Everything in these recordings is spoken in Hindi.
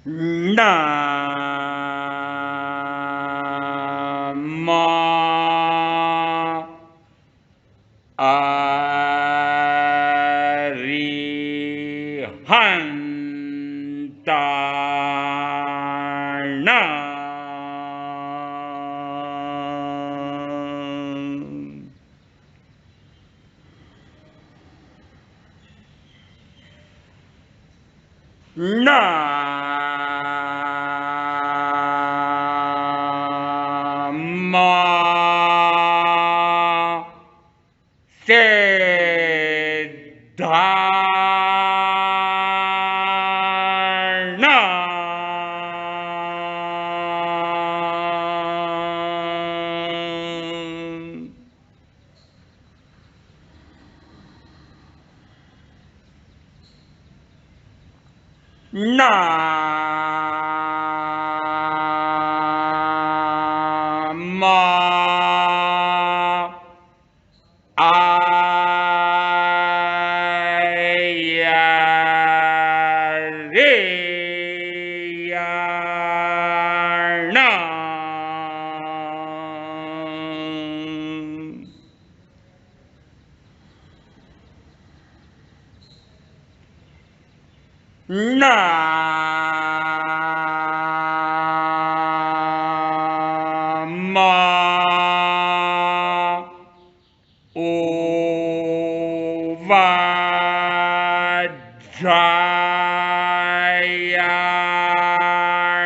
Nama Arihantanam. Nama Siddharnam. Nama Ayariyanam. Nama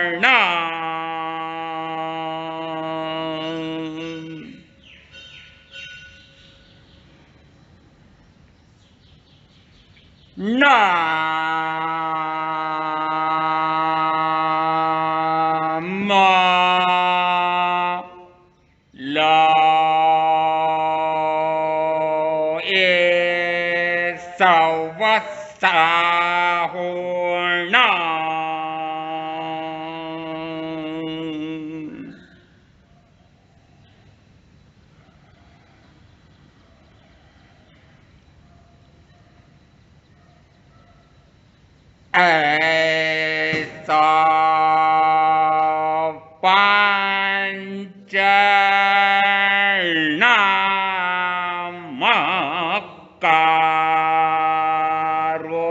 Uvajrayanam. Nama Lo Isavasahurnam. Esa Panchanamakaro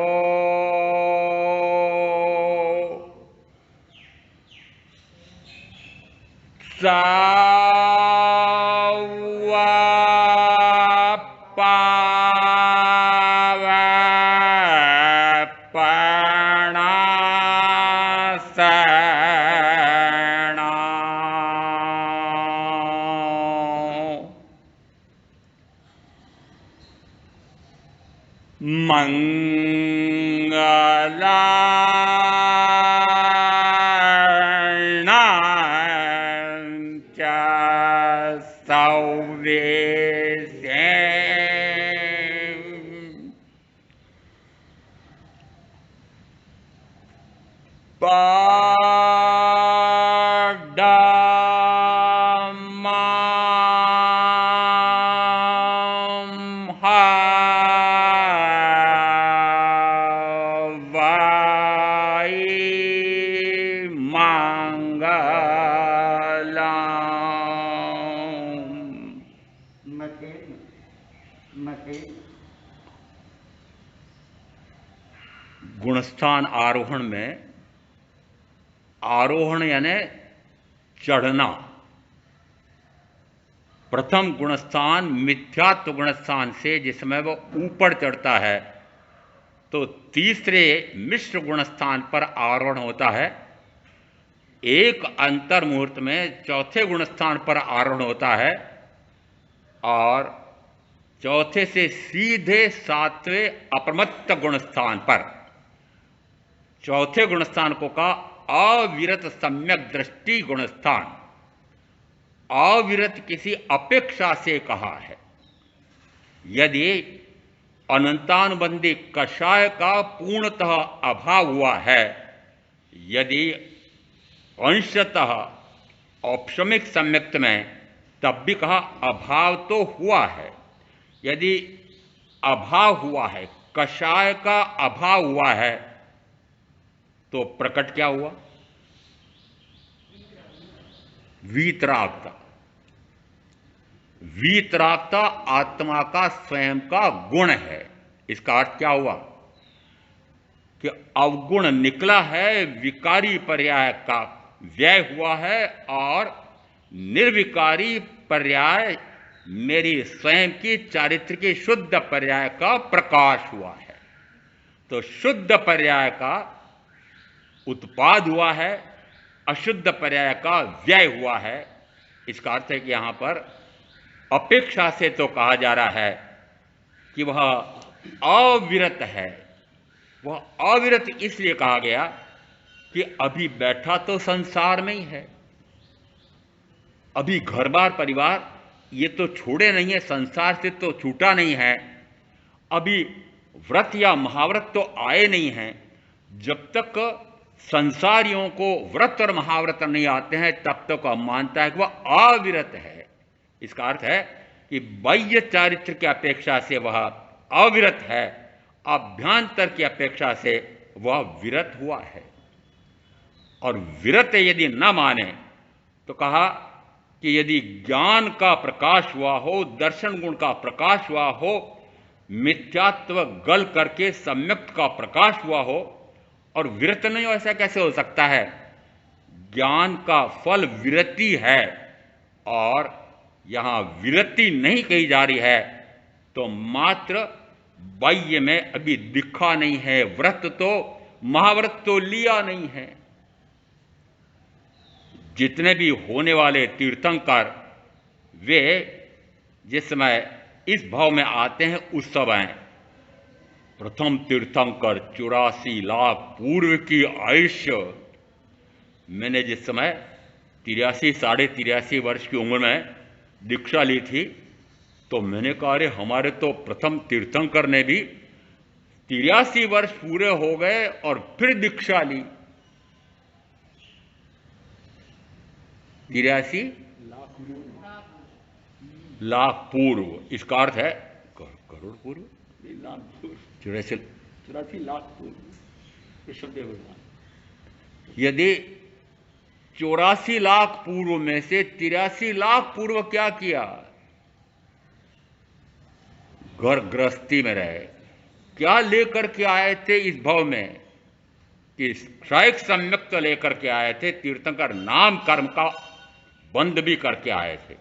Savapanasena Mangalarnam Cha Sauvesem Padamam Havai Mangalam. गुणस्थान आरोहण में आरोहण यानी चढ़ना। प्रथम गुणस्थान मिथ्यात्व गुणस्थान से जिसमें वो ऊपर चढ़ता है, तो तीसरे मिश्र गुणस्थान पर आरोहण होता है। एक अंतर मुहूर्त में चौथे गुणस्थान पर आरोहण होता है और चौथे से सीधे सातवें अप्रमत्त गुणस्थान पर, चौथे गुणस्थान को कहा अविरत सम्यक दृष्टि गुणस्थान। अविरत किसी अपेक्षा से कहा है। यदि अनंतानुबंधी कषाय का पूर्णतः अभाव हुआ है, यदि अंशतः औपशमिक सम्यक्त में, तब भी कहा अभाव तो हुआ है। यदि अभाव हुआ है, कषाय का अभाव हुआ है, तो प्रकट क्या हुआ? वीतरागता। वीतरागता आत्मा का स्वयं का गुण है। इसका अर्थ क्या हुआ कि अवगुण निकला है, विकारी पर्याय का व्यय हुआ है और निर्विकारी पर्याय मेरी स्वयं की चारित्र की शुद्ध पर्याय का प्रकाश हुआ है। तो शुद्ध पर्याय का उत्पाद हुआ है, अशुद्ध पर्याय का व्यय हुआ है। इसका अर्थ है कि यहां पर अपेक्षा से तो कहा जा रहा है कि वह अविरत है। वह अविरत इसलिए कहा गया कि अभी बैठा तो संसार में ही है, अभी घर बार परिवार ये तो छोड़े नहीं है, संसार से तो छूटा नहीं है, अभी व्रत या महाव्रत तो आए नहीं हैं। जब तक संसारियों को व्रत और महाव्रत नहीं आते हैं तब तक वह मानता है कि वह अविरत है। इसका अर्थ है कि बाह्य चारित्र की अपेक्षा से वह अविरत है, अभ्यंतर की अपेक्षा से वह विरत हुआ है। और विरत यदि न माने तो कहा कि यदि ज्ञान का प्रकाश हुआ हो, दर्शन गुण का प्रकाश हुआ हो, मिथ्यात्व गल करके सम्यक्त का प्रकाश हुआ हो और विरत नहीं हो, ऐसा कैसे हो सकता है? ज्ञान का फल विरति है और यहां विरति नहीं कही जा रही है तो मात्र बाह्य में अभी दिखा नहीं है, व्रत तो महाव्रत तो लिया नहीं है। जितने भी होने वाले तीर्थंकर वे जिस समय इस भाव में आते हैं उस समय प्रथम तीर्थंकर 84 लाख पूर्व की आयुष्य। मैंने जिस समय 83 साढ़े 83 वर्ष की उम्र में दीक्षा ली थी तो मैंने कहा अरे हमारे तो प्रथम तीर्थंकर ने भी 83 वर्ष पूरे हो गए और फिर दीक्षा ली। 83 लाख पूर्व, इसका अर्थ है करोड़ पूर्व, 84 लाख पूर्व। यदि 84 लाख पूर्व में से 83 लाख पूर्व क्या किया? घर गृहस्थी में रहे। क्या लेकर के आए थे इस भाव में कि क्षयिक सम्यक्त लेकर के आए थे, तीर्थंकर नाम कर्म का बंद भी करके आए थे।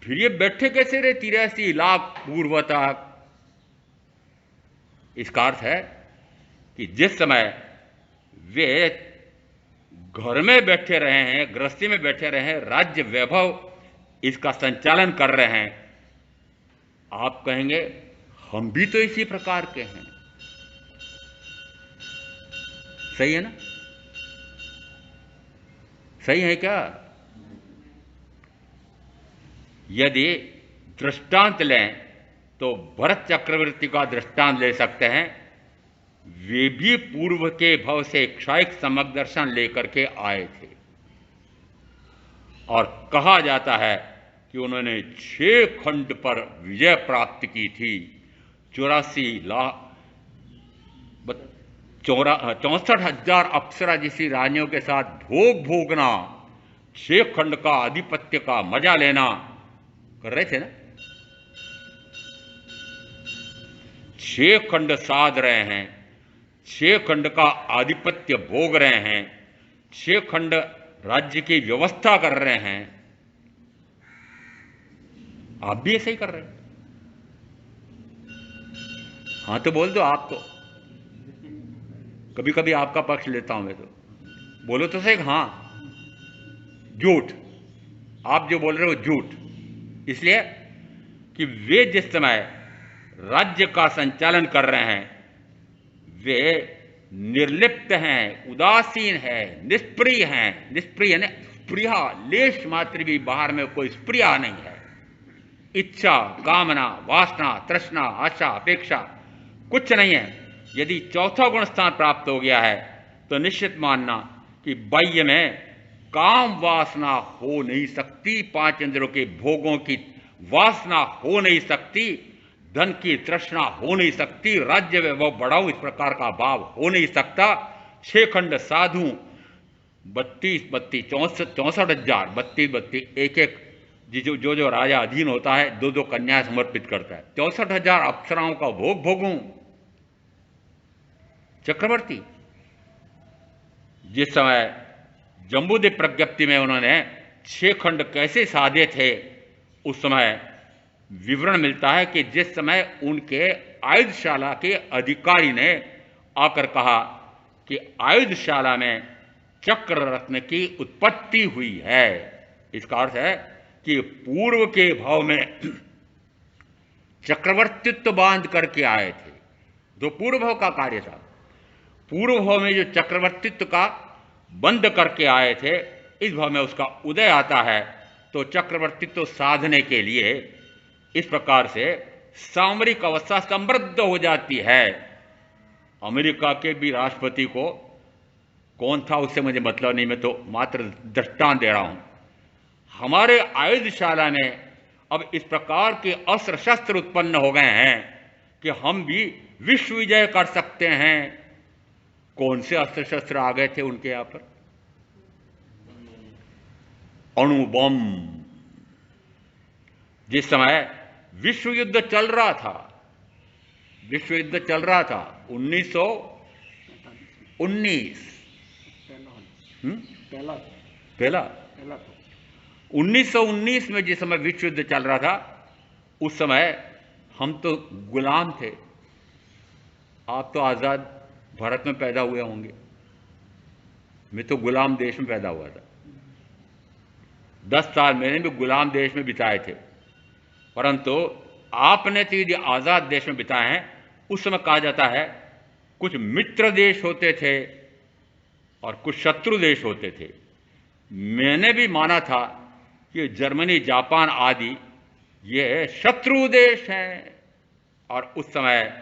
फिर ये बैठे कैसे रहे 83 लाख पूर्व तक? इसका अर्थ है कि जिस समय वे घर में बैठे रहे हैं, गृहस्थी में बैठे रहे हैं, राज्य वैभव इसका संचालन कर रहे हैं, आप कहेंगे हम भी तो इसी प्रकार के हैं। सही है ना? सही है क्या? यदि दृष्टांत लें तो भरत चक्रवर्ती का दृष्टांत ले सकते हैं। वे भी पूर्व के भव से क्षयिक सम्यक दर्शन लेकर के आए थे और कहा जाता है कि उन्होंने 6 खंड पर विजय प्राप्त की थी। 64,000 अप्सरा जैसी रानियों के साथ भोग भोगना, 6 खंड का आधिपत्य का मजा लेना कर रहे थे ना। 6 खंड साध रहे हैं, 6 खंड का आधिपत्य भोग रहे हैं, 6 खंड राज्य की व्यवस्था कर रहे हैं। आप भी ऐसे ही कर रहे हैं। हाँ तो बोल दो आप तो। कभी कभी आपका पक्ष लेता हूं मैं तो। बोलो तो सही हाँ। झूठ। आप जो बोल रहे हो झूठ। इसलिए कि वे जिस समय राज्य का संचालन कर रहे हैं वे निर्लिप्त हैं, उदासीन हैं, निष्प्रिय हैं। निष्प्रिय यानी स्प्रिया, लेश मात्र भी बाहर में कोई स्प्रिया नहीं है। इच्छा, कामना, वासना, तृष्णा, आशा, अपेक्षा कुछ नहीं है। यदि चौथा गुण स्थान प्राप्त हो गया है तो निश्चित मानना कि बाह्य में काम वासना हो नहीं सकती, 5 इंद्रियों के भोगों की वासना हो नहीं सकती, धन की तृष्णा हो नहीं सकती, राज्य वैभव बढ़ाओ इस प्रकार का भाव हो नहीं सकता। 6 खंड साधु 32 64,000 32 एक जो राजा अधीन होता है 2 कन्याएं समर्पित करता है। 64,000 अप्सराओं का भोग भोगूं चक्रवर्ती। जिस समय जम्बूद्वीप प्रज्ञप्ति में उन्होंने 6 खंड कैसे साधे थे, उस समय विवरण मिलता है कि जिस समय उनके आयुधशाला के अधिकारी ने आकर कहा कि आयुधशाला में चक्र रत्न की उत्पत्ति हुई है, इसका अर्थ है कि पूर्व के भाव में चक्रवर्तित्व बांध करके आए थे। जो पूर्व भाव का कार्य था, पूर्व भाव में जो चक्रवर्तित्व का बंद करके आए थे, इस भाव में उसका उदय आता है। तो चक्रवर्तित्व साधने के लिए इस प्रकार से सामरिक अवस्था समृद्ध हो जाती है। अमेरिका के भी राष्ट्रपति को कौन था उससे मुझे मतलब नहीं, मैं तो मात्र दृष्टांत दे रहा हूं। हमारे आयुधशाला में अब इस प्रकार के अस्त्र शस्त्र उत्पन्न हो गए हैं कि हम भी विश्व विजय कर सकते हैं। कौन से अस्त्र शस्त्र आ गए थे उनके यहां पर? अणु बम। जिस समय विश्व युद्ध चल रहा था, विश्व युद्ध चल रहा था 1919 पहला 1919 में जिस समय विश्व युद्ध चल रहा था, उस समय हम तो गुलाम थे। आप तो आजाद भारत में पैदा हुए होंगे, मैं तो गुलाम देश में पैदा हुआ था। 10 साल मैंने भी गुलाम देश में बिताए थे, परंतु आपने तो यदि आजाद देश में बिताए हैं। उस समय कहा जाता है कुछ मित्र देश होते थे और कुछ शत्रु देश होते थे। मैंने भी माना था कि जर्मनी, जापान आदि ये शत्रु देश हैं, और उस समय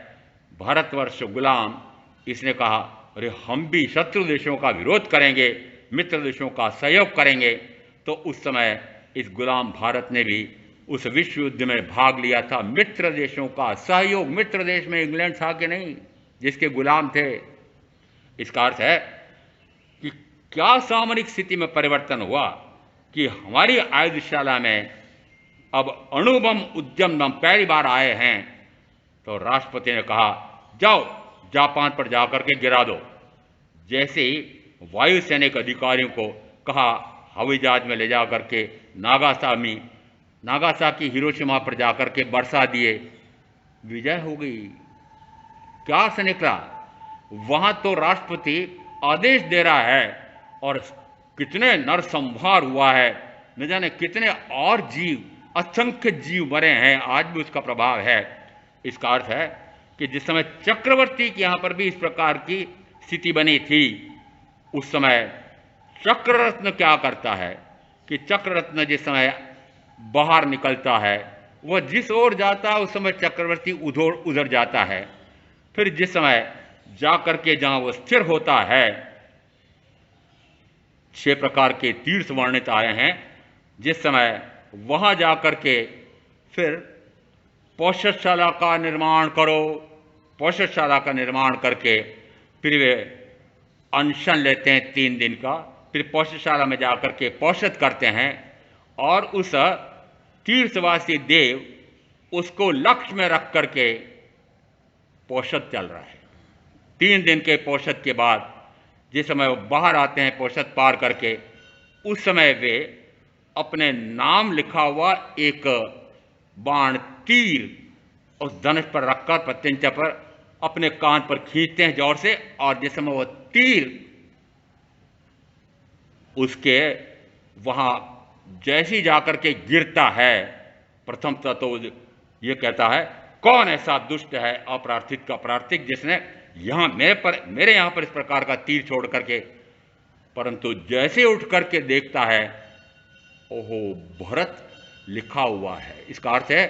भारतवर्ष गुलाम, इसने कहा अरे हम भी शत्रु देशों का विरोध करेंगे, मित्र देशों का सहयोग करेंगे। तो उस समय इस गुलाम भारत ने भी उस विश्व युद्ध में भाग लिया था। मित्र देशों का सहयोग, मित्र देश में इंग्लैंड था कि नहीं जिसके गुलाम थे। इसका अर्थ है कि क्या सामरिक स्थिति में परिवर्तन हुआ कि हमारी आयुधशाला में अब अणुबम उद्यम बम पहली बार आए हैं। तो राष्ट्रपति ने कहा जाओ जापान पर जाकर के गिरा दो। जैसे ही वायुसैनिक अधिकारियों को कहा हवाई जहाज में ले जाकर के नागासाकी हिरोशिमा पर जाकर के बरसा दिए, विजय हो गई। क्या से निकला? वहां तो राष्ट्रपति आदेश दे रहा है और कितने नरसंहार हुआ है, न जाने कितने और जीव, असंख्य जीव मरे हैं, आज भी उसका प्रभाव है। इसका अर्थ है कि जिस समय चक्रवर्ती के यहां पर भी इस प्रकार की स्थिति बनी थी, उस समय चक्ररत्न क्या करता है कि चक्ररत्न जिस समय बाहर निकलता है, वह जिस ओर जाता है उस समय चक्रवर्ती उधर जाता है। फिर जिस समय जाकर के जहां वह स्थिर होता है, 6 प्रकार के तीर्थ वर्णित आए हैं। जिस समय वहां जाकर के फिर पौषधशाला का निर्माण करो, पौषधशाला का निर्माण करके फिर वे अनशन लेते हैं 3 दिन का, फिर पौषधशाला में जाकर के पौषध करते हैं, और उस तीर्थवासी देव उसको लक्ष्य में रख करके पौषध चल रहा है। 3 दिन के पौषध के बाद जिस समय वो बाहर आते हैं पौषध पार करके, उस समय वे अपने नाम लिखा हुआ एक बाण तीर उस धनुष पर रखकर प्रत्यंचा पर अपने कान पर खींचते हैं जोर से, और जिस समय वो तीर उसके वहां जैसी जाकर के गिरता है, प्रथमतः तो ये कहता है कौन ऐसा दुष्ट है अप्रार्थित का प्रार्थिक जिसने यहां मेरे यहां पर इस प्रकार का तीर छोड़ करके, परंतु जैसे उठ करके देखता है ओहो भरत लिखा हुआ है। इसका अर्थ है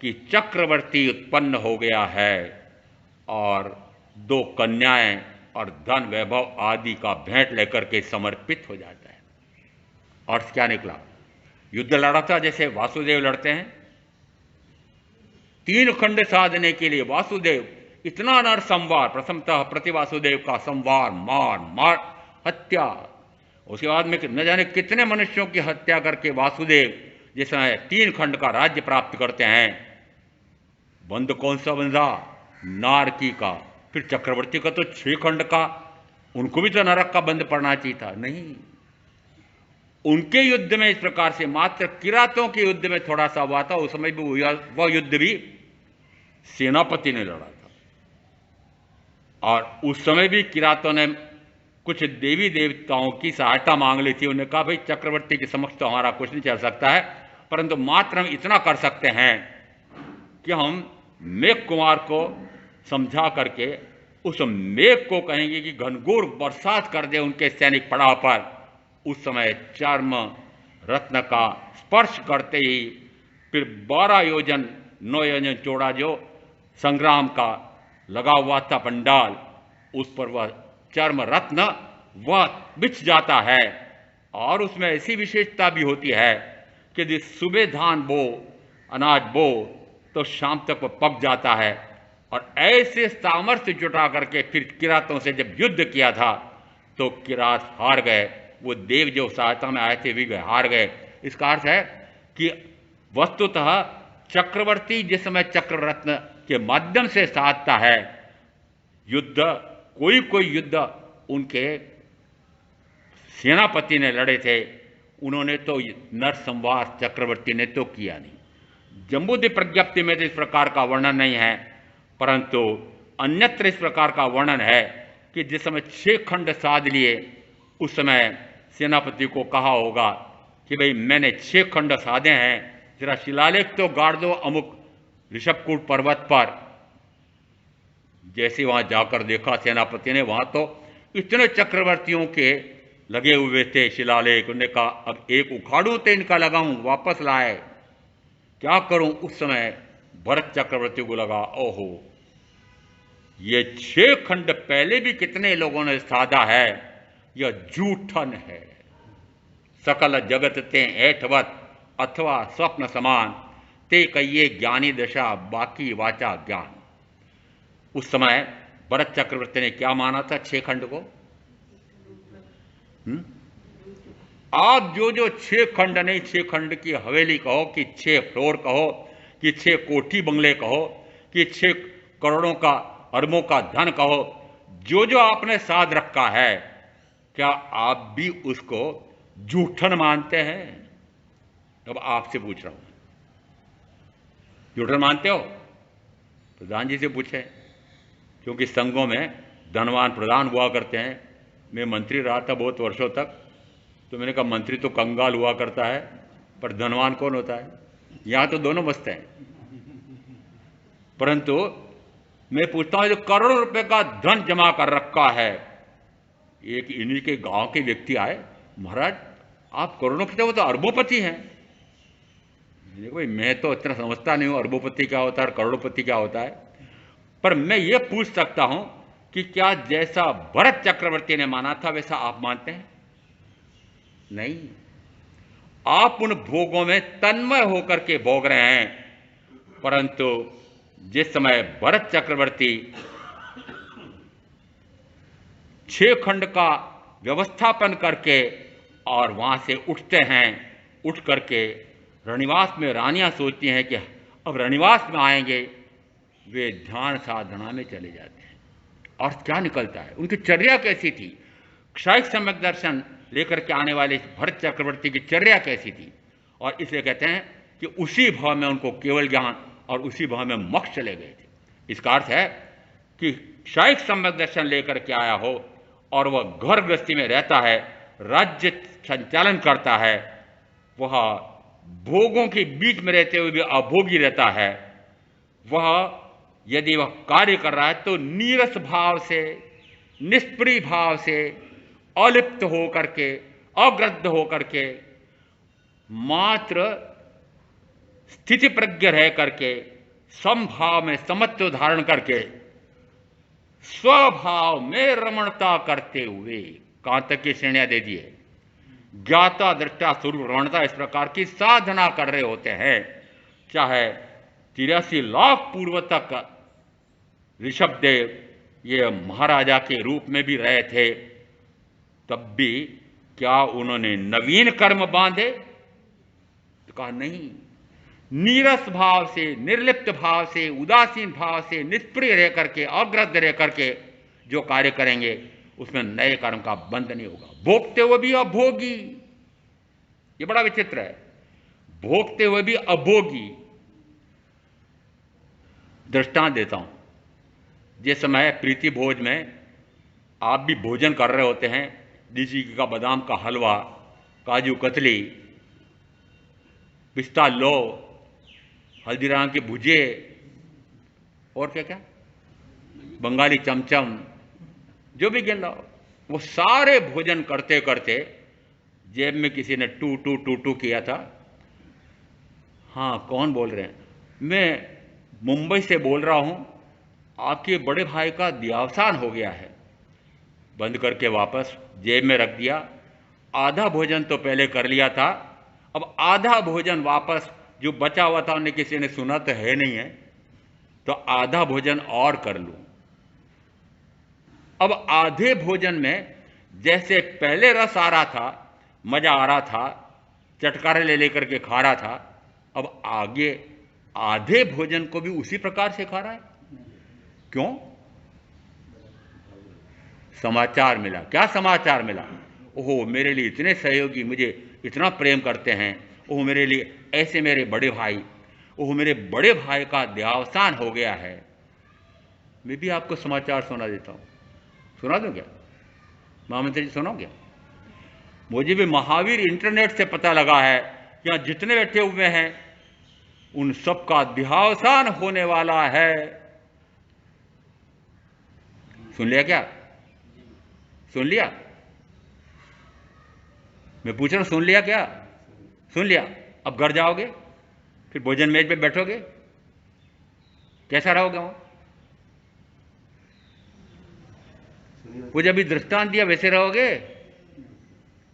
कि चक्रवर्ती उत्पन्न हो गया है और 2 कन्याएं और धन वैभव आदि का भेंट लेकर के समर्पित हो जाता है। अर्थ क्या निकला? युद्ध लड़ा था जैसे वासुदेव लड़ते हैं। 3 खंड साधने के लिए वासुदेव इतना नर संवार, प्रथमतः प्रतिवासुदेव का संवार, मार मार हत्या, उसके बाद में न जाने कितने मनुष्यों की हत्या करके वासुदेव जिस समय 3 खंड का राज्य प्राप्त करते हैं। बंद कौन सा बंधा? नारकी का। फिर चक्रवर्ती का तो 6 खंड का, उनको भी तो नरक का बंद पड़ना चाहिए था। नहीं, उनके युद्ध में इस प्रकार से मात्र किरातों के युद्ध में थोड़ा सा हुआ था। उस समय भी वह युद्ध भी सेनापति ने लड़ा था, और उस समय भी किरातों ने कुछ देवी देवताओं की सहायता मांग ली थी। उन्होंने कहा भाई चक्रवर्ती के समक्ष तो हमारा कुछ नहीं चल सकता है, परंतु मात्र हम इतना कर सकते हैं कि हम मेघ कुमार को समझा करके उस मेघ को कहेंगे कि घनघोर बरसात कर दे उनके सैनिक पड़ाव पर। उस समय चर्म रत्न का स्पर्श करते ही फिर 12 योजन 9 योजन चौड़ा जो संग्राम का लगा हुआ था पंडाल, उस पर वह चर्म रत्न वह बिछ जाता है। और उसमें ऐसी विशेषता भी होती है कि यदि सुबह धान बो, अनाज बो, तो शाम तक वह पक जाता है। और ऐसे सामर्थ्य जुटा करके फिर किरातों से जब युद्ध किया था तो किरात हार गए। वो देव जो सहायता में आए थे भी गए, हार गए। इसका अर्थ है कि वस्तुतः चक्रवर्ती जिस समय चक्र रत्न के माध्यम से साधता है युद्ध, कोई युद्ध उनके सेनापति ने लड़े थे, उन्होंने तो नरसंवार चक्रवर्ती ने तो किया नहीं। जम्बूद्वीप प्रज्ञप्ति में तो इस प्रकार का वर्णन नहीं है, परंतु अन्यत्र इस प्रकार का वर्णन है कि जिस समय 6 खंड साध लिए उस समय सेनापति को कहा होगा कि भाई मैंने 6 खंड साधे हैं, जरा शिलालेख तो गाड़ दो अमुक ऋषभकूट पर्वत पर। जैसे वहां जाकर देखा सेनापति ने, वहां तो इतने चक्रवर्तियों के लगे हुए थे शिलालेख। उन्होंने कहा अब एक उखाड़ू तो इनका लगाऊं, वापस लाए, क्या करूं। उस समय भरत चक्रवर्ती को लगा ओहो ये 6 खंड पहले भी कितने लोगों ने साधा है, यह जूठन है। सकल जगत ते ऐठवत अथवा स्वप्न समान, ते कहिए ज्ञानी दशा बाकी वाचा ज्ञान। उस समय भरत चक्रवर्ती ने क्या माना था 6 खंड को? आप जो 6 खंड नहीं, 6 खंड की हवेली कहो कि 6 फ्लोर कहो कि 6 कोठी बंगले कहो कि 6 करोड़ों का अरबों का धन कहो, जो आपने साध रखा है, क्या आप भी उसको जूठन मानते हैं? अब आपसे पूछ रहा हूं, जूठन मानते हो? प्रधान जी से पूछे, क्योंकि संघों में धनवान प्रधान हुआ करते हैं। मैं मंत्री रहा था बहुत वर्षों तक, तो मैंने कहा मंत्री तो कंगाल हुआ करता है, पर धनवान कौन होता है? यहां तो दोनों मस्त हैं। परंतु मैं पूछता हूं जो करोड़ों रुपए का धन जमा कर रखा है, एक इन्हीं के गांव के व्यक्ति आए, महाराज आप करोड़ों के वो तो अरबोपति हैं। भाई मैं तो इतना समझता नहीं हूं अरबोपति क्या होता है और करोड़ों क्या होता है, पर मैं ये पूछ सकता हूं कि क्या जैसा भरत चक्रवर्ती ने माना था वैसा आप मानते हैं? नहीं, आप उन भोगों में तन्मय होकर के भोग रहे हैं। परंतु जिस समय भरत चक्रवर्ती 6 खंड का व्यवस्थापन करके और वहां से उठते हैं, उठ करके रनिवास में रानियां सोचती हैं कि अब रनिवास में आएंगे, वे ध्यान साधना में चले जाते हैं। और क्या निकलता है, उनकी चर्या कैसी थी? क्षायिक सम्यक दर्शन लेकर के आने वाले भरत चक्रवर्ती की चर्या कैसी थी? और इसलिए कहते हैं कि उसी भाव में उनको केवल ज्ञान और उसी भाव में मोक्ष चले गए थे। इसका अर्थ है कि क्षायिक सम्यक दर्शन लेकर के आया हो और वह घर गृहस्थी में रहता है, राज्य संचालन करता है, वह भोगों के बीच में रहते हुए भी अभोगी रहता है, वह यदि वह कार्य कर रहा है तो नीरस भाव से, निष्प्रिय भाव से, अलिप्त होकर के, अग्रद्ध होकर के, मात्र स्थिति प्रज्ञ रह करके, समभाव में समत्व धारण करके, स्वभाव में रमणता करते हुए, कहां तक की श्रेणियां दे दी है, ज्ञाता दृष्टा स्वरूप रमणता, इस प्रकार की साधना कर रहे होते हैं। चाहे 83 लाख पूर्व तक ऋषभदेव ये महाराजा के रूप में भी रहे थे, तब भी क्या उन्होंने नवीन कर्म बांधे? तो कहा नहीं, नीरस भाव से, निर्लिप्त भाव से, उदासीन भाव से, निष्प्रिय रह करके, अग्रद्ध रह करके जो कार्य करेंगे उसमें नए कर्म का बंध नहीं होगा। भोगते हुए भी अभोगी, ये बड़ा विचित्र है, भोगते हुए भी अभोगी। दृष्टांत देता हूं, जिस समय प्रीति भोज में आप भी भोजन कर रहे होते हैं, देसी घी का बादाम का हलवा, काजू कतली, पिस्ता लो, हल्दीराम के भुजिए और क्या क्या, बंगाली चमचम, जो भी गिन लो, वो सारे भोजन करते करते जेब में किसी ने टू टू टू टू किया था। हाँ, कौन बोल रहे हैं? मैं मुंबई से बोल रहा हूं, आपके बड़े भाई का देहावसान हो गया है। बंद करके वापस जेब में रख दिया। आधा भोजन तो पहले कर लिया था, अब आधा भोजन वापस जो बचा हुआ था, उन्हें किसी ने सुना तो है नहीं है, तो आधा भोजन और कर लूं। अब आधे भोजन में जैसे पहले रस आ रहा था, मजा आ रहा था, चटकारे ले लेकर के खा रहा था, अब आगे आधे भोजन को भी उसी प्रकार से खा रहा है। क्यों? समाचार मिला। क्या समाचार मिला? ओहो, मेरे लिए इतने सहयोगी, मुझे इतना प्रेम करते हैं, ओह मेरे लिए ऐसे मेरे बड़े भाई, ओह मेरे बड़े भाई का देहावसान हो गया है। मैं भी आपको समाचार सुना देता हूं, सुना दूं क्या? महामंत्री जी सुनाओ क्या? मुझे भी महावीर इंटरनेट से पता लगा है कि यहाँ जितने बैठे हुए हैं उन सबका देहावसान होने वाला है। सुन लिया क्या? सुन लिया? मैं पूछ रहा हूं, सुन लिया क्या? सुन लिया। अब घर जाओगे, फिर भोजन मेज पे बैठोगे, कैसा रहोगे वहां? वो जब भी दृष्टांत दिया वैसे रहोगे?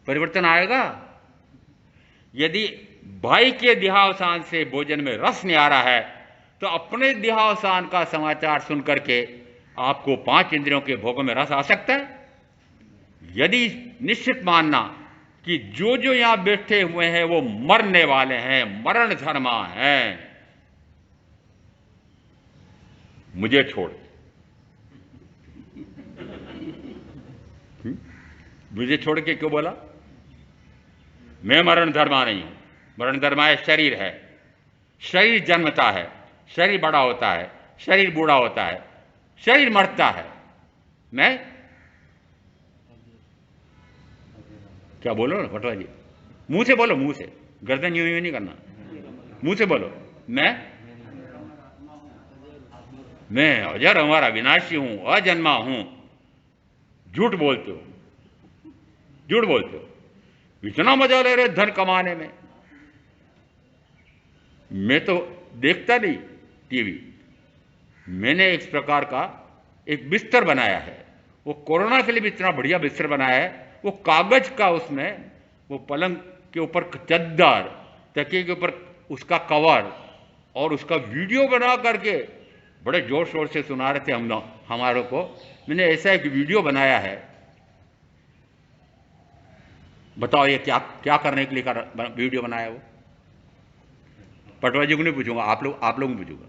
परिवर्तन आएगा? यदि भाई के देहावसान से भोजन में रस नहीं आ रहा है, तो अपने देहावसान का समाचार सुन करके आपको 5 इंद्रियों के भोगों में रस आ सकता है? यदि निश्चित मानना कि जो जो यहां बैठे हुए हैं वो मरने वाले हैं, मरण धर्मा हैं, मुझे छोड़, मुझे छोड़ के क्यों बोला? मैं मरण धर्मा नहीं हूं। मरण धर्मा है, शरीर है, शरीर जन्मता है, शरीर बड़ा होता है, शरीर बूढ़ा होता है, शरीर मरता है। मैं क्या बोलो ना पटवा जी, मुंह से बोलो, मुंह से, गर्दन यूं यूं नहीं करना, मुंह से बोलो। मैं अजर हमारा विनाशी हूं, अजन्मा हूं। झूठ बोलते हो, झूठ बोलते हो। इतना मजा ले रहे धन कमाने में। मैं तो देखता नहीं टीवी। मैंने इस प्रकार का एक बिस्तर बनाया है, वो कोरोना के लिए भी इतना बढ़िया बिस्तर बनाया है। वो कागज का, उसमें वो पलंग के ऊपर चद्दर, तकिए के ऊपर उसका कवर, और उसका वीडियो बना करके बड़े जोर शोर से सुना रहे थे हमारों को। मैंने ऐसा एक वीडियो बनाया है। बताओ ये क्या क्या करने के लिए वीडियो बनाया? वो पटवा जी को नहीं पूछूंगा, आप लोगों को पूछूंगा।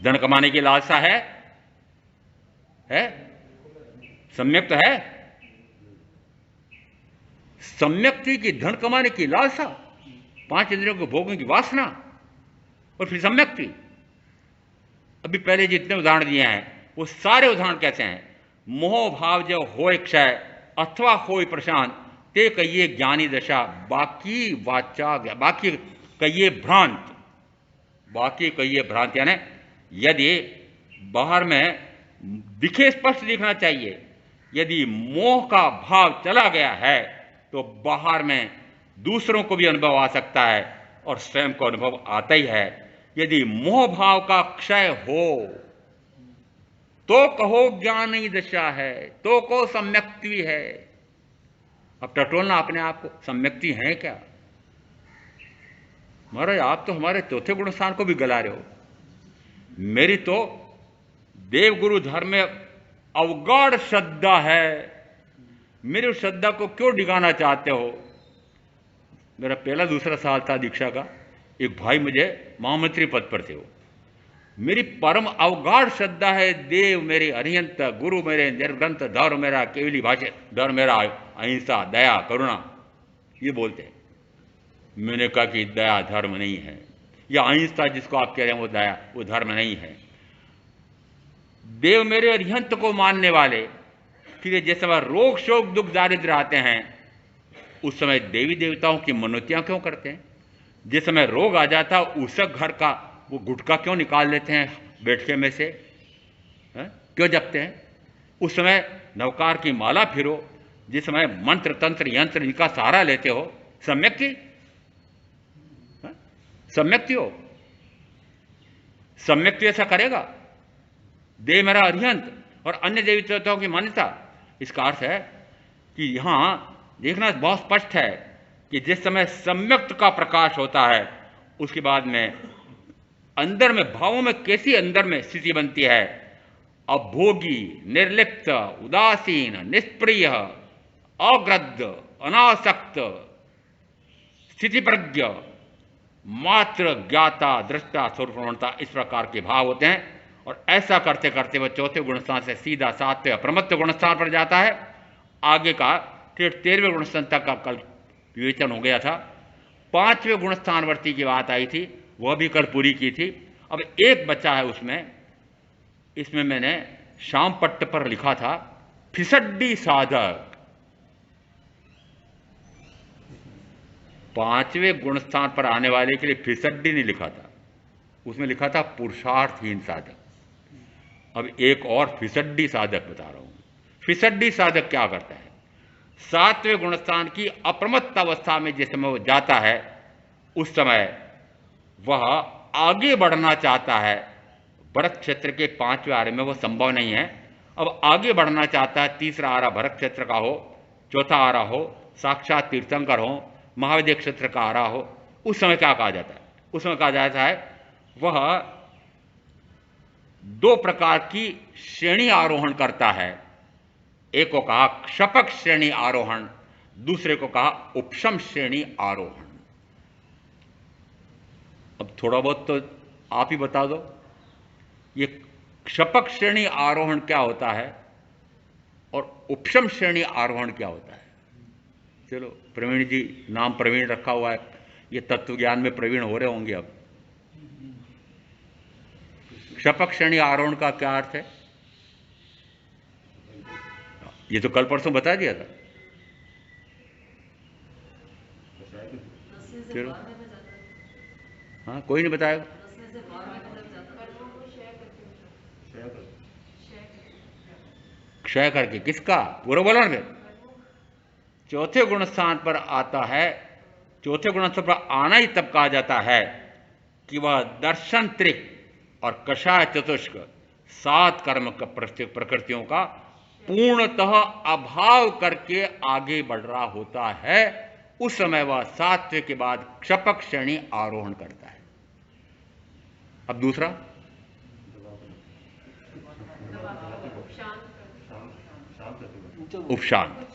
धन कमाने की लालसा है? सम्यक तो है? सम्यक थी कि धन कमाने की लालसा, 5 इंद्रियों को भोगने की वासना, और फिर सम्यक थी। अभी पहले जितने उदाहरण दिए हैं वो सारे उदाहरण कैसे हैं? मोह भाव जो होय क्षय अथवा होय प्रशांत, ते कहिए ज्ञानी दशा, बाकी वाचा, बाकी कहिए भ्रांत, बाकी कहिए भ्रांत। यानी यदि बाहर में दिखे, स्पष्ट दिखना चाहिए, यदि मोह का भाव चला गया है तो बाहर में दूसरों को भी अनुभव आ सकता है और स्वयं को अनुभव आता ही है। यदि मोह भाव का क्षय हो तो कहो ज्ञानी दशा है, तो कहो सम्यक्ति है। अब टटोलना अपने आप को, सम्यक्ति है क्या? महाराज आप तो हमारे चौथे गुण स्थान को भी गला रहे हो। मेरी तो देवगुरु धर्म में अवगाढ़ श्रद्धा है, मेरी उस श्रद्धा को क्यों डिगाना चाहते हो? मेरा पहला दूसरा साल था दीक्षा का, एक भाई मुझे महामंत्री पद पर थे, वो मेरी परम अवगाढ़ श्रद्धा है, देव मेरे अरिहंत, गुरु मेरे निर्ग्रंथ, धर्म मेरा केवली भाषा, धर्म मेरा अहिंसा, दया, करुणा, ये बोलते हैं। मैंने कहा कि दया धर्म नहीं है, या अहिंसा जिसको आप कह रहे हैं वो दया, वो धर्म नहीं है। देव मेरे अरिहंत को मानने वाले, फिर जिस समय रोग शोक दुख दारिद्र आते हैं उस समय देवी देवताओं की मनोतियां क्यों करते हैं? जिस समय रोग आ जाता उस घर का वो गुटखा क्यों निकाल लेते हैं बैठके में से, क्यों जपते हैं? उस समय नवकार की माला फिरो, जिस समय मंत्र तंत्र यंत्र इनका सहारा लेते हो, सम्यक की सम्यक हो, सम्यक ऐसा करेगा? देव मेरा अरिहंत और अन्य देवी देवताओं की मान्यता, इसका अर्थ है कि यहां देखना बहुत स्पष्ट है कि जिस समय सम्यक्त का प्रकाश होता है उसके बाद में अंदर में भावों में कैसी अंदर में स्थिति बनती है, अभोगी, निर्लिप्त, उदासीन, निष्प्रिय, अग्रद्ध, अनासक्त, स्थिति प्रज्ञ, मात्र ज्ञाता, दृष्टा, स्वरूपता, इस प्रकार के भाव होते हैं। और ऐसा करते करते वह चौथे गुणस्थान से सीधा सातवें अप्रमत्त गुणस्थान पर जाता है। आगे का फिर 13वें गुणस्थान तक का कल विवेचन हो गया था। 5वें गुणस्थानवर्ती की बात आई थी, वह भी कल पूरी की थी। अब एक बच्चा है उसमें, इसमें मैंने शाम पट्ट पर लिखा था फिसड्डी साधक। 5वें गुणस्थान पर आने वाले के लिए फिसड्डी नहीं लिखा था, उसमें लिखा था पुरुषार्थहीन साधक। अब एक और फिसड्डी साधक बता रहा हूं। फिसड्डी साधक क्या करता है? 7वें गुणस्थान की अप्रमत्त अवस्था में जिस समय वो जाता है उस समय वह आगे बढ़ना चाहता है। भरत क्षेत्र के 5वें आरे में वो संभव नहीं है। अब आगे बढ़ना चाहता है, तीसरा आरा भरत क्षेत्र का हो, चौथा आरा हो साक्षात तीर्थंकर हो, महाविद्य क्षेत्र का आरा हो, उस समय क्या कहा जाता है? उस समय कहा जाता है वह 2 प्रकार की श्रेणी आरोहण करता है। एक को कहा क्षपक श्रेणी आरोहण, दूसरे को कहा उपशम श्रेणी आरोहण। अब थोड़ा बहुत तो आप ही बता दो, ये क्षपक श्रेणी आरोहण क्या होता है और उपशम श्रेणी आरोहण क्या होता है? चलो, प्रवीण जी, नाम प्रवीण रखा हुआ है, ये तत्व ज्ञान में प्रवीण हो रहे होंगे। अब क्षपक श्रेणी आरोहण का क्या अर्थ है? ये तो कल परसों बता दिया था। चलो, हाँ, कोई नहीं बताएगा। क्षय करके किसका? पूरा बोला ना। चौथे गुणस्थान पर आता है। चौथे गुणस्थान पर आना ही तब कहा जाता है कि वह दर्शन त्रिक और कषाय चतुष्क 7 कर्म प्रकृतियों का पूर्णतः अभाव करके आगे बढ़ रहा होता है। उस समय वह 7वें के बाद क्षपक श्रेणी आरोहण करता है। अब दूसरा उपशांत।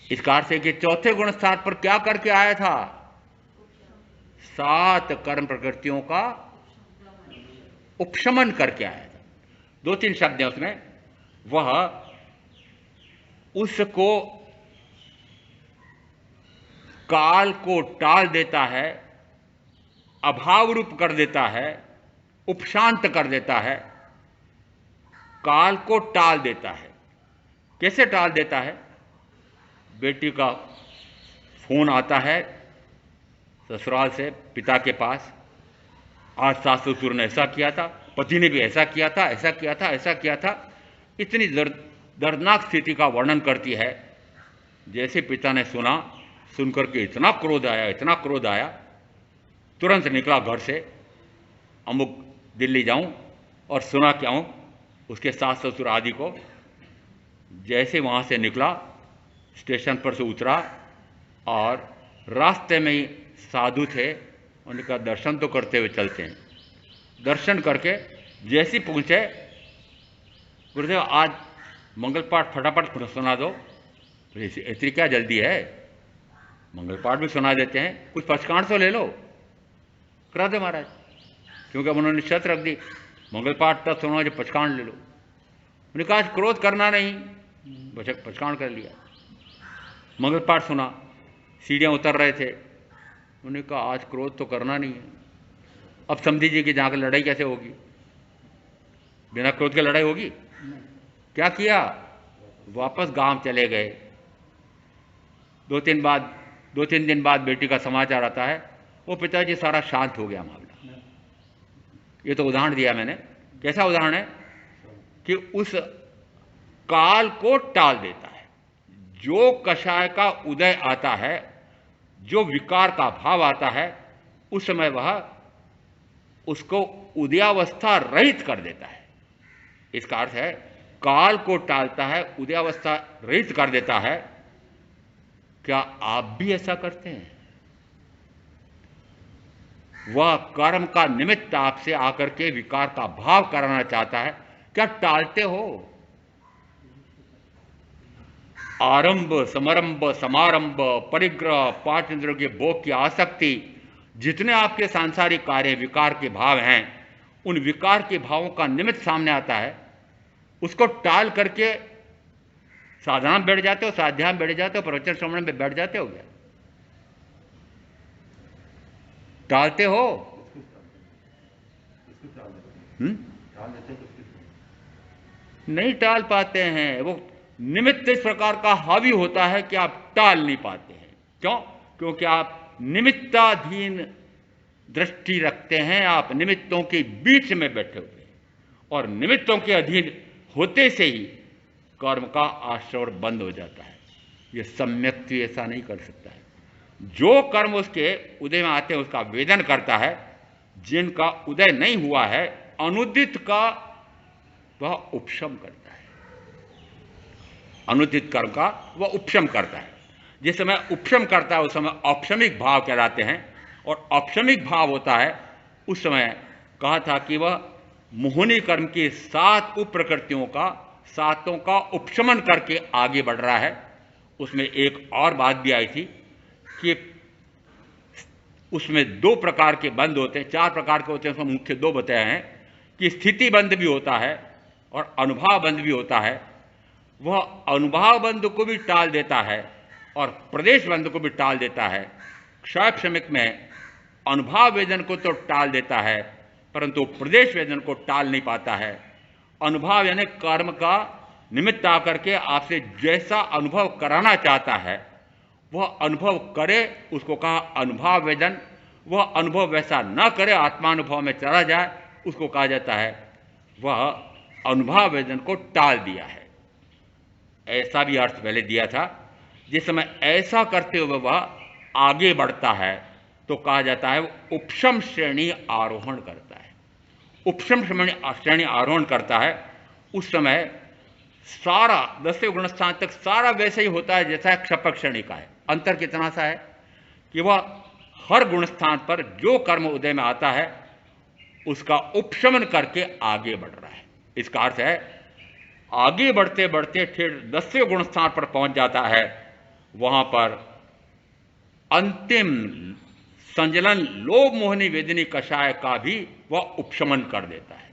इसका अर्थ है कि चौथे गुण स्थान पर क्या करके आया था? 7 कर्म प्रकृतियों का उपशमन करके आया था। 2-3 शब्द हैं उसमें। वह उसको काल को टाल देता है, अभाव रूप कर देता है, उपशांत कर देता है, काल को टाल देता है। कैसे टाल देता है? बेटी का फोन आता है ससुराल से पिता के पास, आज सास ससुर ने ऐसा किया था, पति ने भी ऐसा किया था, ऐसा किया था, ऐसा किया था। इतनी दर्दनाक स्थिति का वर्णन करती है। जैसे पिता ने सुना, सुनकर के इतना क्रोध आया, इतना क्रोध आया, तुरंत निकला घर से, अमुक दिल्ली जाऊं और सुना क्या हूं उसके सास ससुर आदि को। जैसे वहां से निकला, स्टेशन पर से उतरा और रास्ते में ही साधु थे, उनका दर्शन तो करते हुए चलते हैं। दर्शन करके जैसे पहुंचे, गुरुदेव आज मंगल पाठ फटाफट सुना दो। इतनी क्या जल्दी है, मंगल पाठ भी सुना देते हैं, कुछ पचकांड तो ले लो, करा दे महाराज। क्योंकि अब उन्होंने शर्त रख दी, मंगल पाठ तब सुनो जब पचकांड ले लो। उन्होंने कहा क्रोध करना नहीं, पचकांड कर लिया। मंगल पाठ सुना, सीढ़ियाँ उतर रहे थे, उन्होंने कहा आज क्रोध तो करना नहीं है। अब समझी जी कि जहाँ की लड़ाई कैसे होगी, बिना क्रोध के लड़ाई होगी? क्या किया, वापस गांव चले गए। 2-3 दिन बाद बेटी का समाचार आता है, वो पिताजी सारा शांत हो गया मामला। ये तो उदाहरण दिया मैंने। कैसा उदाहरण है कि उस काल को टाल देता है। जो कषाय का उदय आता है, जो विकार का भाव आता है, उस समय वह उसको उदयावस्था रहित कर देता है। इसका अर्थ है काल को टालता है, उदयावस्था रहित कर देता है। क्या आप भी ऐसा करते हैं? वह कर्म का निमित्त आपसे आकर के विकार का भाव कराना चाहता है, क्या टालते हो? आरंभ, समरंभ, समारंभ, परिग्रह, 5 इंद्रियों के भोग की आसक्ति, जितने आपके सांसारिक कार्य विकार के भाव हैं, उन विकार के भावों का निमित्त सामने आता है, उसको टाल करके साधना में बैठ जाते हो, स्वाध्याय में बैठ जाते हो, प्रवचन श्रवण में बैठ जाते हो। क्या टालते हो? नहीं टाल पाते हैं। वो निमित्त इस प्रकार का हावी होता है कि आप टाल नहीं पाते हैं। क्यों? क्योंकि आप निमित्ताधीन दृष्टि रखते हैं, आप निमित्तों के बीच में बैठे हुए हैं, और निमित्तों के अधीन होते से ही कर्म का आश्रय बंद हो जाता है। ये सम्यक व्यक्ति ऐसा नहीं कर सकता है। जो कर्म उसके उदय में आते हैं उसका वेदन करता है, जिनका उदय नहीं हुआ है अनुदित का वह उपशम करता है। अनुदित कर्म का वह उपशम करता है। जिस समय उपशम करता है उस समय औपशमिक भाव कहलाते हैं, और औपशमिक भाव होता है उस समय कहा था कि वह मोहनी कर्म की 7 उप प्रकृतियों का 7 का उपशमन करके आगे बढ़ रहा है। उसमें एक और बात भी आई थी कि उसमें 2 प्रकार के बंध होते हैं, 4 प्रकार के होते हैं, उसमें मुख्य 2 बताए हैं कि स्थिति बंध भी होता है और अनुभव बंध भी होता है। वह अनुभव बंध को भी टाल देता है और प्रदेश बंध को भी टाल देता है। क्षय क्षमिक में अनुभव वेदन को तो टाल देता है, परंतु प्रदेश वेदन को टाल नहीं पाता है। अनुभव यानी कर्म का निमित्त आकर के आपसे जैसा अनुभव कराना चाहता है वह अनुभव करे, उसको कहा अनुभव वेदन। वह अनुभव वैसा न करे, आत्मानुभव में चला जाए, उसको कहा जाता है वह अनुभव वेदन को टाल दिया है। ऐसा भी अर्थ पहले दिया था। जिस समय ऐसा करते हुए वह आगे बढ़ता है तो कहा जाता है वो उपशम श्रेणी आरोहण करता है। उपशम श्रेणी आरोहण करता है, उस समय सारा 10वें गुणस्थान तक सारा वैसे ही होता है जैसा क्षपक श्रेणी का है। अंतर कितना सा है कि वह हर गुणस्थान पर जो कर्म उदय में आता है उसका उपशमन करके आगे बढ़ रहा है। इसका अर्थ है आगे बढ़ते बढ़ते फिर 10वें गुणस्थान पर पहुंच जाता है, वहां पर अंतिम संजलन लोभ मोहनी वेदनी कषाय का भी वह उपशमन कर देता है।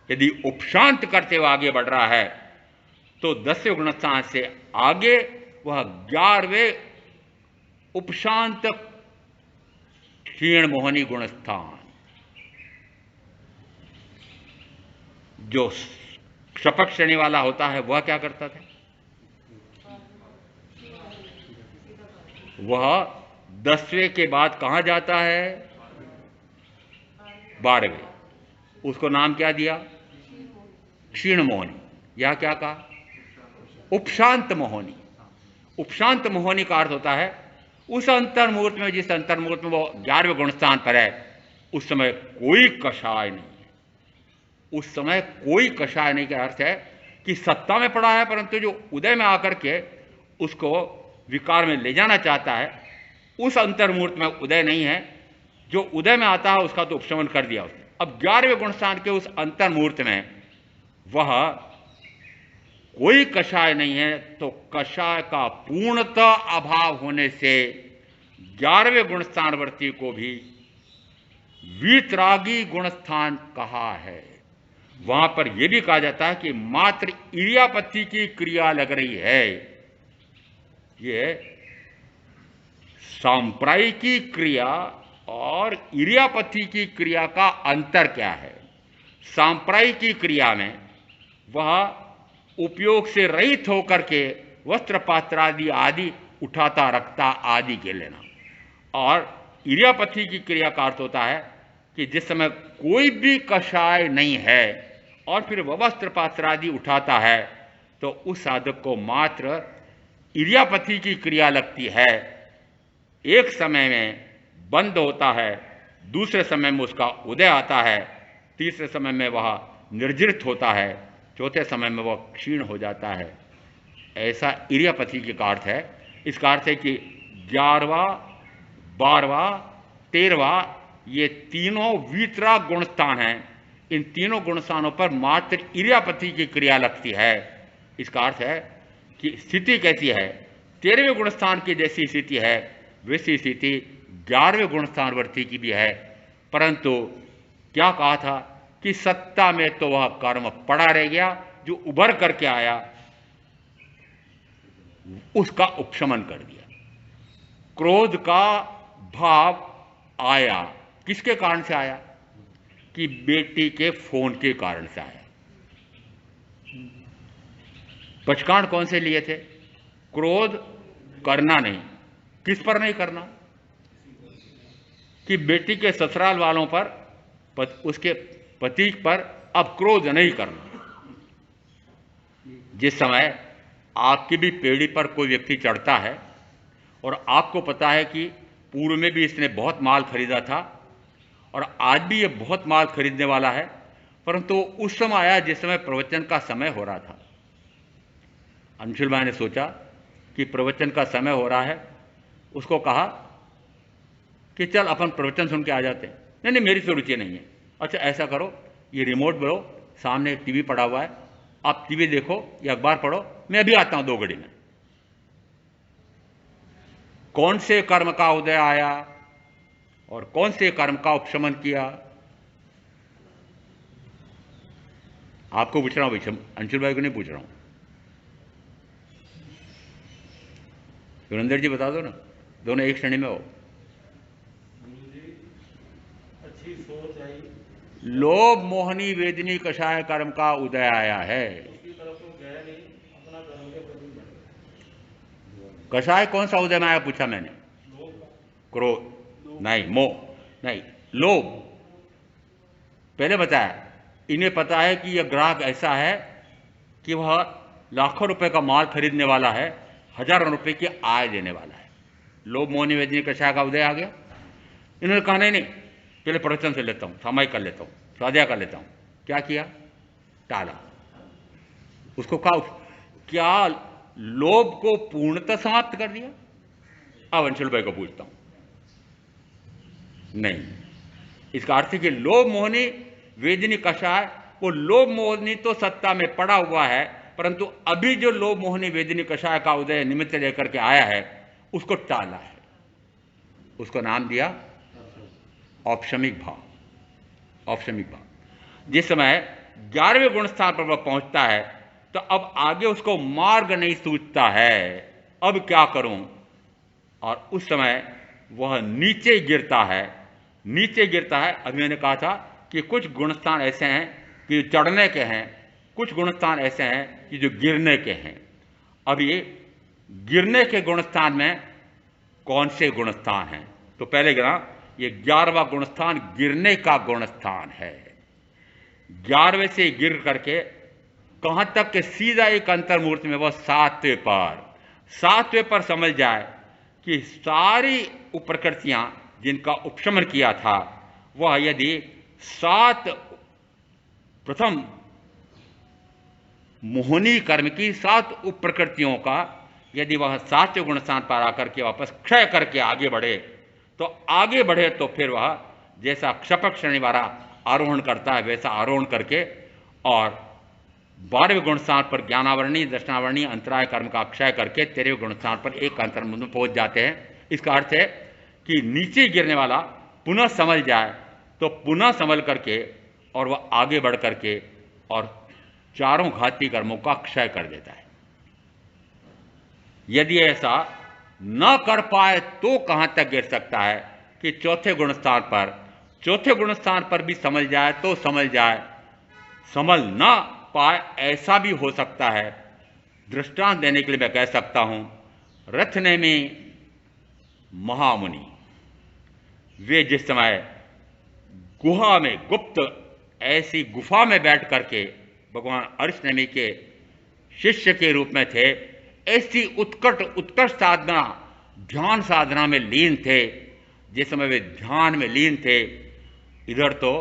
यदि उपशांत करते हुए आगे बढ़ रहा है तो 10वें गुणस्थान से आगे वह 11वें उपशांत क्षीण मोहनी गुणस्थान, जो शपक श्रेणी वाला होता है वह क्या करता था, वह 10वें के बाद कहां जाता है, 12वें। उसको नाम क्या दिया, क्षीण मोहनी। यह क्या कहा, उपशांत मोहनी। उपशांत मोहनी का अर्थ होता है उस अंतर्मुहूर्त में, जिस अंतर्मुहूर्त में वो 11वें गुणस्थान पर है, उस समय कोई कषाय नहीं है। उस समय कोई कषाय नहीं का अर्थ है कि सत्ता में पड़ा है, परंतु जो उदय में आकर के उसको विकार में ले जाना चाहता है, उस अंतर्मुहूर्त में उदय नहीं है। जो उदय में आता है उसका तो उपशमन कर दिया उसने। अब 11वें गुणस्थान के उस अंतर्मूर्त में वह कोई कषाय नहीं है, तो कषाय का पूर्णतः अभाव होने से 11वें गुणस्थानवर्ती को भी वीतरागी गुणस्थान कहा है। वहां पर यह भी कहा जाता है कि मात्र इरियापति की क्रिया लग रही है। यह सांप्रायिकी क्रिया और इरियापति की क्रिया का अंतर क्या है? सांप्रायिकी क्रिया में वह उपयोग से रहित होकर के वस्त्र पात्रादि आदि उठाता रखता आदि के लेना, और इरियापति की क्रिया का अर्थ होता है कि जिस समय कोई भी कषाय नहीं है और फिर वह वस्त्र पात्रादि उठाता है, तो उस साधक को मात्र इरियापति की क्रिया लगती है। एक समय में बंद होता है, दूसरे समय में उसका उदय आता है, तीसरे समय में वह निर्जरित होता है, चौथे समय में वह क्षीण हो जाता है। ऐसा इरियापति का अर्थ है। इसका अर्थ है कि 11वां, 12वां, 13वां ये तीनों वीतराग गुणस्थान हैं। इन तीनों गुणस्थानों पर मात्र इरियापति की क्रिया लगती है। इसका अर्थ है कि स्थिति कैसी है? 13वें गुणस्थान की जैसी स्थिति है वैसी स्थिति 11वें गुणस्थानवर्ती की भी है, परंतु क्या कहा था कि सत्ता में तो वह कर्म पड़ा रह गया, जो उभर करके आया उसका उपशमन कर दिया। क्रोध का भाव आया, किसके कारण से आया? कि बेटी के फोन के कारण से आया। पचकांड कौन से लिए थे? क्रोध करना नहीं। किस पर नहीं करना? कि बेटी के ससुराल वालों पर, उसके पति पर अब क्रोध नहीं करना। जिस समय आपकी भी पेड़ी पर कोई व्यक्ति चढ़ता है और आपको पता है कि पूर्व में भी इसने बहुत माल खरीदा था और आज भी ये बहुत माल खरीदने वाला है, परंतु उस समय आया जिस समय प्रवचन का समय हो रहा था। अंशुल भाई ने सोचा कि प्रवचन का समय हो रहा है, उसको कहा कि चल अपन प्रवचन सुन के आ जाते हैं। नहीं नहीं, मेरी तो रुचि नहीं है। अच्छा ऐसा करो, ये रिमोट लो, सामने टीवी पड़ा हुआ है, आप टीवी देखो या अखबार पढ़ो, मैं अभी आता हूं 2 घड़ी में। कौन से कर्म का उदय आया और कौन से कर्म का उपशमन किया? आपको पूछ रहा हूं भाई, अंशुल भाई को नहीं पूछ रहा हूं। सुरेंद्र जी बता दो ना, दोनों एक श्रेणी में हो। अच्छी सोच आई, लोभ मोहनी वेदनी कषाय कर्म का उदय आया है। उसकी तरफ तो गया नहीं, अपना कर्म के प्रति बढ़ कषाय कौन सा उदय में आया पूछा मैंने? क्रोध नहीं, मोह नहीं, लोभ। पहले बताया, इन्हें पता है कि यह ग्राहक ऐसा है कि वह लाखों रुपए का माल खरीदने वाला है, हजारों रुपए की आय देने वाला है। लोभ मोहनी वेदनी कषाय का उदय आ गया। इन्होंने कहा नहीं नहीं, पहले प्रवचन से लेता हूं, सामायिक कर लेता हूं, स्वाध्याय कर लेता हूं। क्या किया? टाला। उसको कहा, क्या लोभ को पूर्णतः समाप्त कर दिया? अब अंशुल भाई को पूछता हूं। नहीं, इसका अर्थ है कि लोभ मोहनी वेदनी कषाय, वो लोभ मोहनी तो सत्ता में पड़ा हुआ है, परंतु अभी जो लोभ मोहनी वेदनी कषाय का उदय निमित्त लेकर के आया है उसको टाला है। उसको नाम दिया औपशमिक भाव। औपशमिक भाव। जिस समय 11वें गुण स्थान पर वह पहुंचता है तो अब आगे उसको मार्ग नहीं सूझता है, अब क्या करूं? और उस समय वह नीचे गिरता है। नीचे गिरता है। अभी मैंने कहा था कि कुछ गुणस्थान ऐसे हैं कि चढ़ने के हैं, कुछ गुणस्थान ऐसे हैं कि जो गिरने के हैं। अब ये गिरने के गुणस्थान में कौन से गुणस्थान हैं? तो पहले गिरा, ये 11वां गुणस्थान गिरने का गुणस्थान है। 11वें से गिर करके कहां तक के सीधा एक अंतर्मूर्ति में, वह 7वें पर। 7वें पर समझ जाए कि सारी उपप्रकृतियां जिनका उपशमन किया था, वह यदि 7 प्रथम मोहनी कर्म की 7 उपप्रकृतियों का यदि वह 7वें गुणस्थान पर आकर के वापस क्षय करके आगे बढ़े, तो आगे बढ़े तो फिर वह जैसा क्षपक श्रेणी वाला आरोहण करता है वैसा आरोहण करके और 12वें गुणस्थान पर ज्ञानावरणी, दर्शनावरणी, अंतराय कर्म का अक्षय करके 13वें गुणस्थान पर एक अंतर्मुख में पहुंच जाते हैं। इसका अर्थ है कि नीचे गिरने वाला पुनः संभल जाए तो पुनः संभल करके और वह आगे बढ़ करके और चारों घाती कर्मों का क्षय कर देता है। यदि ऐसा न कर पाए तो कहां तक गिर सकता है कि चौथे गुणस्थान पर भी संभल जाए तो संभल जाए, संभल न पाए ऐसा भी हो सकता है। दृष्टांत देने के लिए मैं कह सकता हूं, रथने में महामुनि वे जिस समय गुहा में गुप्त ऐसी गुफा में बैठ करके भगवान अर्शनेमी के शिष्य के रूप में थे, ऐसी उत्कर्ष साधना ध्यान साधना में लीन थे। जिस समय वे ध्यान में लीन थे, इधर तो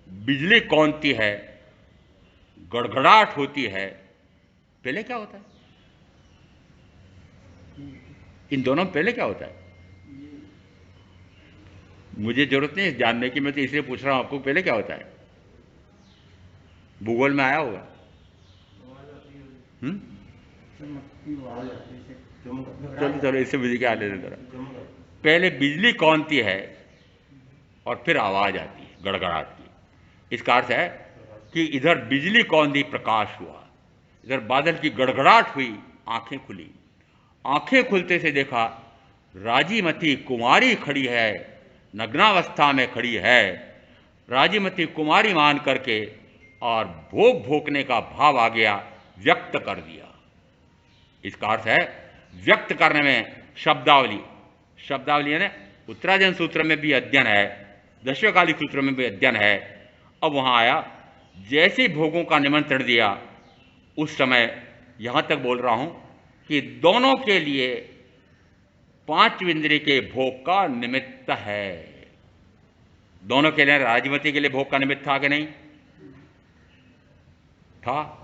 बिजली कौंधती है, गड़गड़ाहट होती है। पहले क्या होता है? इन दोनों में पहले क्या होता है? मुझे जरूरत नहीं है जानने की, मैं तो इसलिए पूछ रहा हूं आपको, पहले क्या होता है? भूगोल में आया होगा। चलो इससे बिजली क्या लेने जरा। पहले बिजली कौंधती है और फिर आवाज आती है गड़गड़ाहट की। इसका अर्थ है कि इधर बिजली कौंधी, प्रकाश हुआ, इधर बादल की गड़गड़ाहट हुई, आंखें खुली। आंखें खुलते से देखा राजीमती कुमारी खड़ी है, नग्नावस्था में खड़ी है। राजीमती कुमारी मान करके और भोग भोगने का भाव आ गया, व्यक्त कर दिया। इसका अर्थ है व्यक्त करने में शब्दावली है ना, उत्तराजन सूत्र में भी अध्ययन है, दशकालिक सूत्र में भी अध्ययन है। अब वहां आया, जैसे भोगों का निमंत्रण दिया उस समय यहां तक बोल रहा हूं कि दोनों के लिए 5 इंद्रिय के भोग का निमित्त है। दोनों के लिए, राजमती के लिए भोग का निमित्त था कि नहीं था?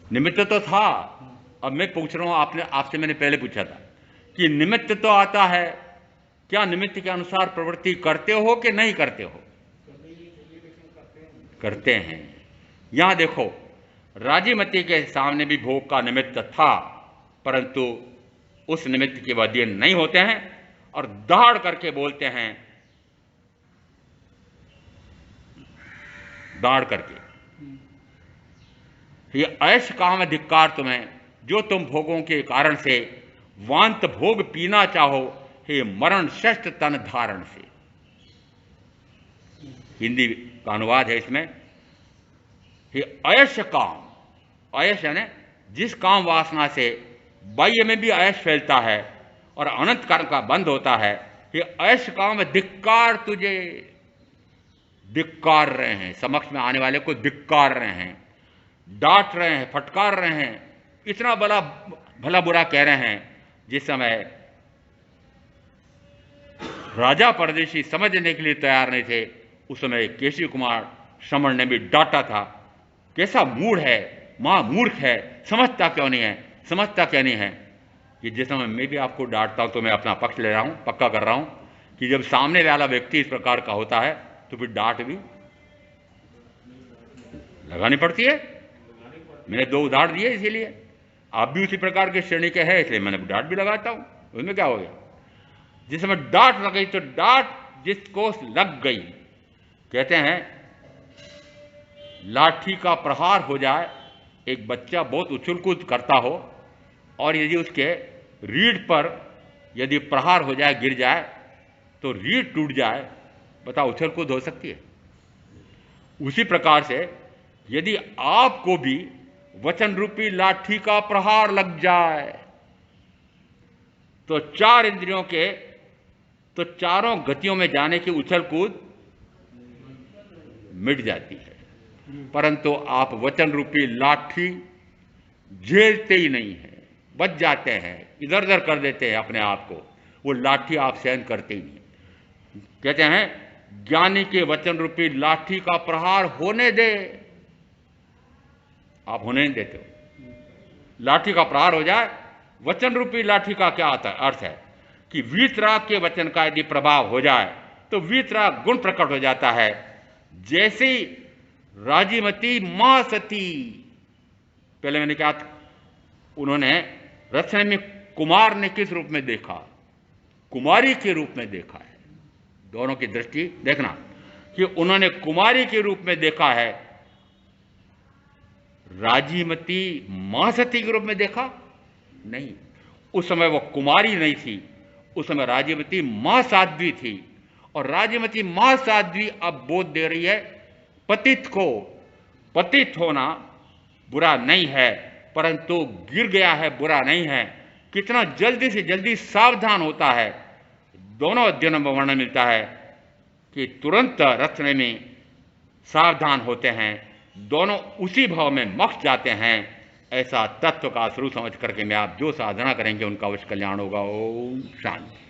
निमित्त तो था। अब मैं पूछ रहा हूं, आपसे मैंने पहले पूछा था कि निमित्त तो आता है, क्या निमित्त के अनुसार प्रवृत्ति करते हो कि नहीं करते हो? करते हैं। यहां देखो, राजीमती के सामने भी भोग का निमित्त था, परंतु उस निमित्त के अधीन नहीं होते हैं और दहाड़ करके बोलते हैं, दहाड़ करके, ये ऐश काम धिक्कार तुम्हें, जो तुम भोगों के कारण से वांत भोग पीना चाहो, हे मरण श्रेष्ठ तन धारण से। हिंदी का अनुवाद है इसमें, हे अयश काम, अयश है जिस काम वासना से बाह्य में भी अयश फैलता है और अनंत कर्म का बंध होता है, ये अयश काम धिक्कार तुझे, धिक्कार रहे हैं, समक्ष में आने वाले को धिक्कार रहे हैं, डांट रहे हैं, फटकार रहे हैं, इतना भला बुरा कह रहे हैं। जिस समय राजा परदेशी समझने के लिए तैयार नहीं थे, उस समय केशव कुमार श्रमण ने भी डांटा था, कैसा मूढ़ है, महामूर्ख है, समझता क्यों नहीं है, समझता क्या नहीं है। कि जिस समय मैं भी आपको डांटता हूं तो मैं अपना पक्ष ले रहा हूं, पक्का कर रहा हूं कि जब सामने वाला व्यक्ति इस प्रकार का होता है तो फिर डांट भी लगानी पड़ती है। मैंने 2 उदाहरण दिए, इसीलिए आप भी उसी प्रकार के श्रेणी के हैं, इसलिए मैंने डांट भी लगाता हूं। उसमें क्या हो गया? जिस समय डांट लग गई तो डांट जिसको लग गई, कहते हैं लाठी का प्रहार हो जाए, एक बच्चा बहुत उछल कूद करता हो और यदि उसके रीढ़ पर यदि प्रहार हो जाए, गिर जाए तो रीढ़ टूट जाए, बताओ उछल कूद हो सकती है? उसी प्रकार से यदि आपको भी वचन रूपी लाठी का प्रहार लग जाए तो 4 इंद्रियों के, तो चारों गतियों में जाने की उछल कूद मिट जाती है, परंतु आप वचन रूपी लाठी झेलते ही नहीं है, बच जाते हैं, इधर उधर कर देते हैं अपने आप को, वो लाठी आप सहन करते ही नहीं। कहते हैं ज्ञानी के वचन रूपी लाठी का प्रहार होने दे, आप होने नहीं देते हो। लाठी का प्रहार हो जाए, वचन रूपी लाठी का क्या अर्थ है कि वीतराग के वचन का यदि प्रभाव हो जाए तो वीतरा गुण प्रकट हो जाता है। जैसे राजीमती मां सती, पहले मैंने कहा उन्होंने रचना में कुमार ने किस रूप में देखा, कुमारी के रूप में देखा है। दोनों की दृष्टि देखना कि उन्होंने कुमारी के रूप में देखा है, राजीमती महासती के रूप में देखा नहीं। उस समय वो कुमारी नहीं थी, उस समय राजीमती महासाध्वी थी। और राजीमती महासाध्वी अब बोध दे रही है पतित को, पतित होना बुरा नहीं है, परंतु गिर गया है बुरा नहीं है। कितना जल्दी से जल्दी सावधान होता है। दोनों अध्ययनों में वर्णन मिलता है कि तुरंत रचने में सावधान होते हैं, दोनों उसी भाव में मक्ष जाते हैं। ऐसा तत्व का स्वरूप समझ करके मैं आप जो साधना करेंगे उनका अवश्य कल्याण होगा। ओम शांति।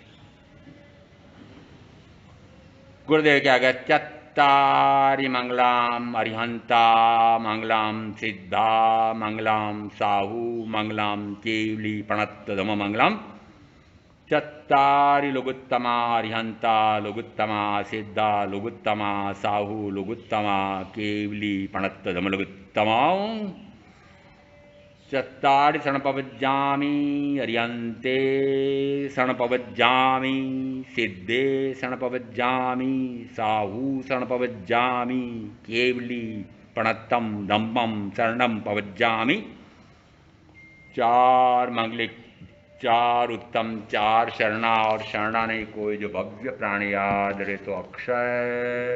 गुरुदेव के आगे चत्तारि मंगलाम अरिहंता मंगलाम सिद्धा मंगलाम साहू मंगलाम केवली प्रणतधम मंगलम। चत्तारि लघुत्तमा अरिहंता लघुत्तमा सिद्धा लघुत्तमा साहू लघुत्तमा केवली प्रणतधम लघुत्तमा। चत्तारि शरणपवज्जामि अरिहन्ते शरणपवज्जामि सिद्धे शरणपवज्जामि साहू शरणपवज्जामि केवली प्रणतम धम्मम शरणम पवज्जामि। चार मंगलिक, चार उत्तम, चार शरणा, और शरणा नहीं कोई जो भव्य प्राणी याद रहे तो अक्षय